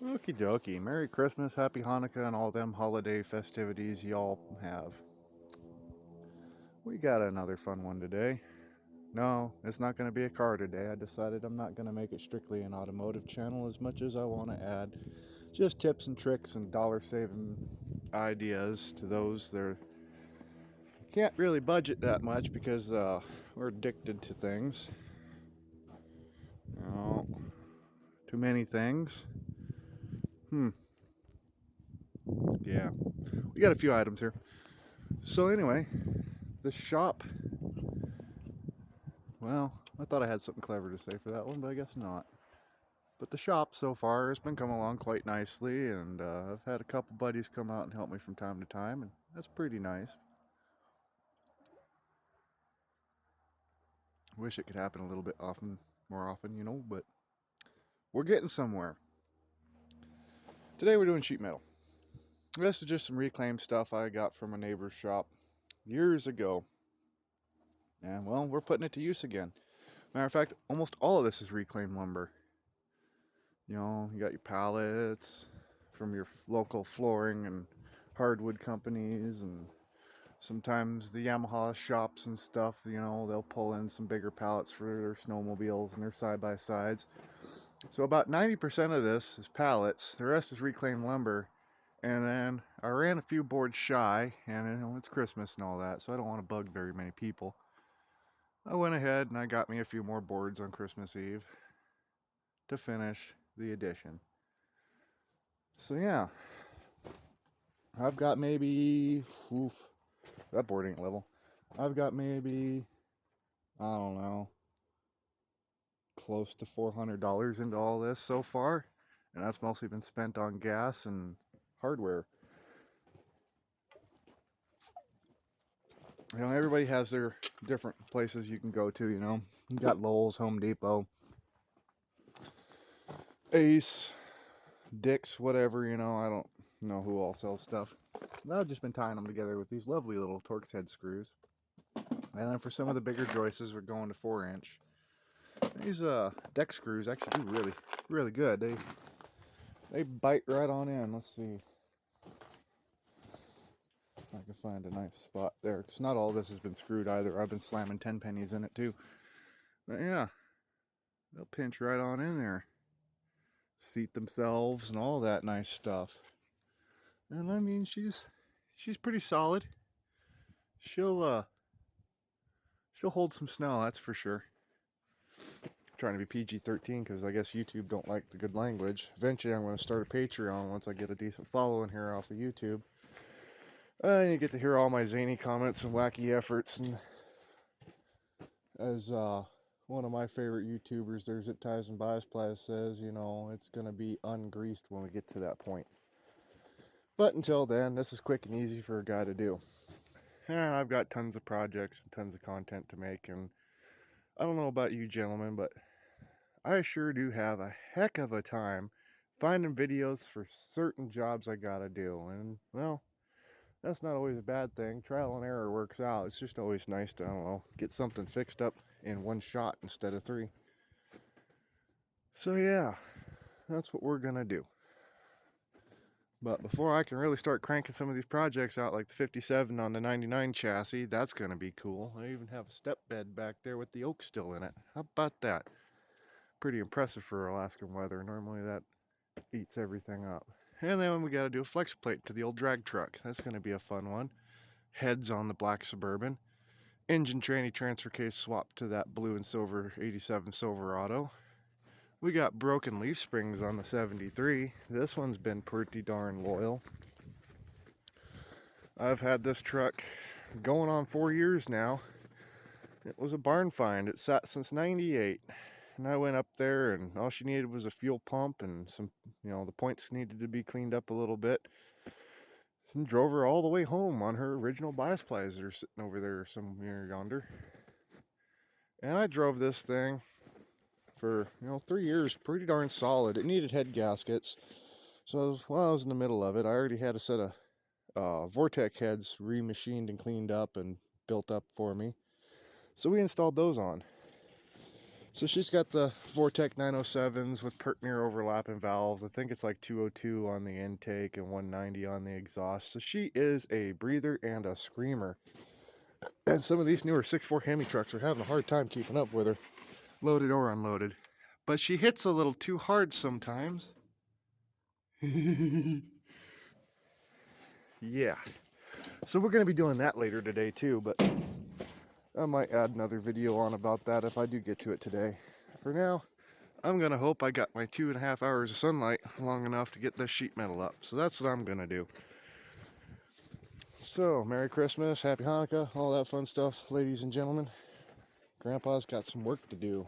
Okie dokie. Merry Christmas, Happy Hanukkah, and all them holiday festivities y'all have. We got another fun one today. No, it's not going to be a car today. I decided I'm not going to make it strictly an automotive channel as much as I want to add just tips and tricks and dollar saving ideas to those that can't really budget that much because we're addicted to things. You know, too many things. Hmm, yeah. We got a few items here. So, anyway, the shop. Well, I thought I had something clever to say for that one, but I guess not. But the shop so far has been coming along quite nicely, and I've had a couple buddies come out and help me from time to time, and that's pretty nice. Wish it could happen a little bit more often, but we're getting somewhere. Today we're doing sheet metal. This is just some reclaimed stuff I got from a neighbor's shop years ago. And well, we're putting it to use again. Matter of fact, almost all of this is reclaimed lumber. You got your pallets from your local flooring and hardwood companies, and sometimes the Yamaha shops and stuff, they'll pull in some bigger pallets for their snowmobiles and their side-by-sides. So about 90% of this is pallets, the rest is reclaimed lumber, and then I ran a few boards shy, and it's Christmas and all that, so I don't want to bug very many people. I went ahead and I got me a few more boards on Christmas Eve to finish the addition. So yeah, I've got maybe, oof, that board ain't level. I've got maybe, I don't know, close to $400 into all this so far, and that's mostly been spent on gas and hardware. Everybody has their different places you can go to. You got Lowe's, Home Depot, Ace, Dick's, whatever. I don't know who all sells stuff. I've just been tying them together with these lovely little Torx head screws. And then for some of the bigger joists, we're going to 4-inch. These deck screws actually do really, really good. They bite right on in. Let's see if I can find a nice spot there. Because not all this has been screwed either. I've been slamming 10 pennies in it too. But yeah, they'll pinch right on in there. Seat themselves and all that nice stuff. And I mean, she's pretty solid. She'll she'll hold some snow, that's for sure. I'm trying to be PG-13 because I guess YouTube don't like the good language. Eventually, I'm going to start a Patreon once I get a decent following here off of YouTube. You get to hear all my zany comments and wacky efforts, and as one of my favorite YouTubers, there's Zip Ties and Bias Plies, says, it's going to be ungreased when we get to that point. But until then, this is quick and easy for a guy to do. Yeah, I've got tons of projects and tons of content to make, and I don't know about you gentlemen, but I sure do have a heck of a time finding videos for certain jobs I gotta do. And, well, that's not always a bad thing. Trial and error works out. It's just always nice to, I don't know, get something fixed up in one shot instead of three. So, yeah, that's what we're gonna do. But before I can really start cranking some of these projects out, like the 57 on the 99 chassis, that's going to be cool. I even have a step bed back there with the oak still in it. How about that? Pretty impressive for Alaskan weather. Normally that eats everything up. And then we got to do a flex plate to the old drag truck. That's going to be a fun one. Heads on the black Suburban. Engine tranny transfer case swapped to that blue and silver 87 Silverado. We got broken leaf springs on the 73. This one's been pretty darn loyal. I've had this truck going on 4 years now. It was a barn find. It sat since 98. And I went up there and all she needed was a fuel pump and some, the points needed to be cleaned up a little bit. And drove her all the way home on her original bias plies that are sitting over there somewhere yonder. And I drove this thing for, 3 years, pretty darn solid. It needed head gaskets. So while I was in the middle of it, I already had a set of Vortec heads remachined and cleaned up and built up for me. So we installed those on. So she's got the Vortec 907s with Pertner overlapping valves. I think it's like 202 on the intake and 190 on the exhaust. So she is a breather and a screamer. And some of these newer 6.4 Hemi trucks are having a hard time keeping up with her, loaded or unloaded. But she hits a little too hard sometimes. Yeah. So we're going to be doing that later today too, but I might add another video on about that if I do get to it today. For now, I'm going to hope I got my 2.5 hours of sunlight long enough to get this sheet metal up. So that's what I'm going to do. So, Merry Christmas, Happy Hanukkah, all that fun stuff, ladies and gentlemen. Grandpa's got some work to do.